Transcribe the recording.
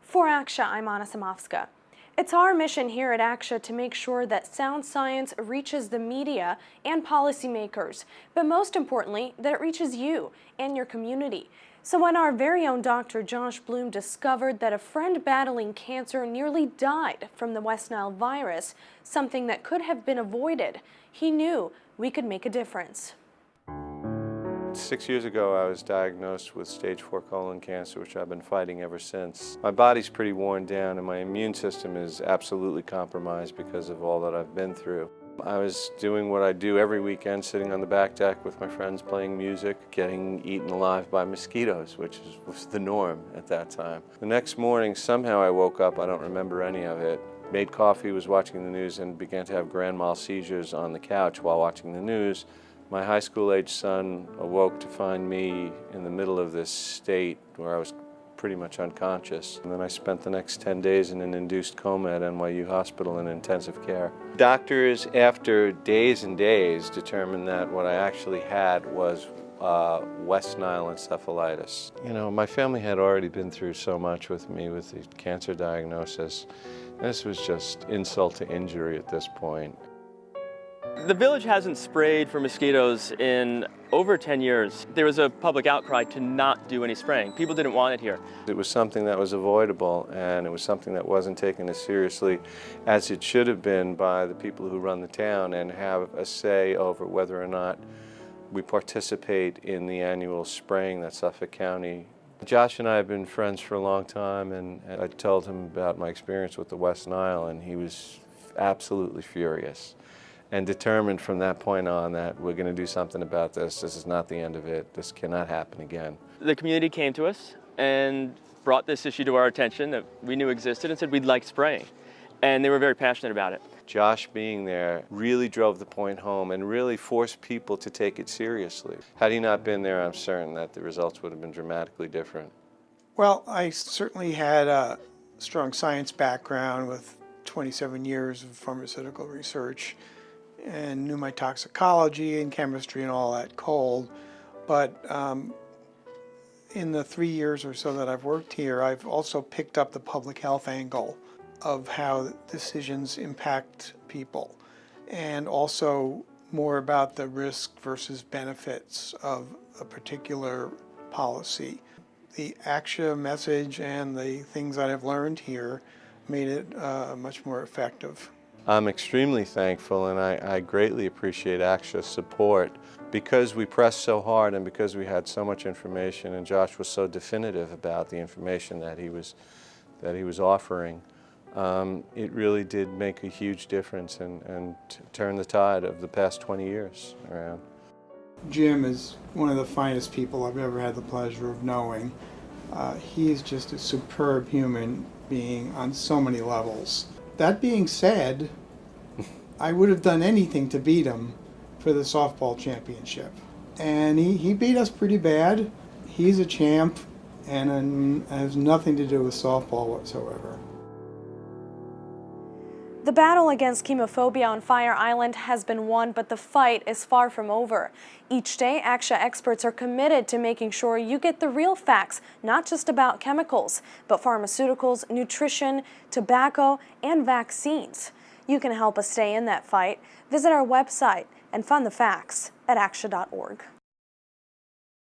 For ACSH, I'm Anna Samovska. It's our mission here at ACSH to make sure that sound science reaches the media and policymakers, but most importantly, that it reaches you and your community. So when our very own Dr. Josh Bloom discovered that a friend battling cancer nearly died from the West Nile virus, something that could have been avoided, he knew we could make a difference. 6 years ago, I was diagnosed with stage 4 colon cancer, which I've been fighting ever since. My body's pretty worn down and my immune system is absolutely compromised because of all that I've been through. I was doing what I do every weekend, sitting on the back deck with my friends playing music, getting eaten alive by mosquitoes, which was the norm at that time. The next morning, somehow I woke up, I don't remember any of it, made coffee, was watching the news, and began to have grand mal seizures on the couch while watching the news. My high school-age son awoke to find me in the middle of this state where I was pretty much unconscious. And then I spent the next 10 days in an induced coma at NYU Hospital in intensive care. Doctors, after days and days, determined that what I actually had was West Nile encephalitis. You know, my family had already been through so much with me with the cancer diagnosis. This was just insult to injury at this point. The village hasn't sprayed for mosquitoes in over 10 years. There was a public outcry to not do any spraying. People didn't want it here. It was something that was avoidable, and it was something that wasn't taken as seriously as it should have been by the people who run the town and have a say over whether or not we participate in the annual spraying that Suffolk County. Josh and I have been friends for a long time, and I told him about my experience with the West Nile, and he was absolutely furious and determined from that point on that we're going to do something about this. This is not the end of it. This cannot happen again. The community came to us and brought this issue to our attention that we knew existed and said we'd like spraying. And they were very passionate about it. Josh being there really drove the point home and really forced people to take it seriously. Had he not been there, I'm certain that the results would have been dramatically different. Well, I certainly had a strong science background with 27 years of pharmaceutical research and knew my toxicology and chemistry and all that cold. But in the 3 years or so that I've worked here, I've also picked up the public health angle of how decisions impact people, and also more about the risk versus benefits of a particular policy. The ACSH message and the things that I've learned here made it much more effective. I'm extremely thankful, and I greatly appreciate ACSH's support because we pressed so hard and because we had so much information, and Josh was so definitive about the information that he was offering. It really did make a huge difference and turn the tide of the past 20 years around. Jim is one of the finest people I've ever had the pleasure of knowing. He's just a superb human being on so many levels. That being said, I would have done anything to beat him for the softball championship. And he beat us pretty bad. He's a champ and has nothing to do with softball whatsoever. The battle against chemophobia on Fire Island has been won, but the fight is far from over. Each day, ACSH experts are committed to making sure you get the real facts, not just about chemicals, but pharmaceuticals, nutrition, tobacco, and vaccines. You can help us stay in that fight. Visit our website and find the facts at ACSH.org.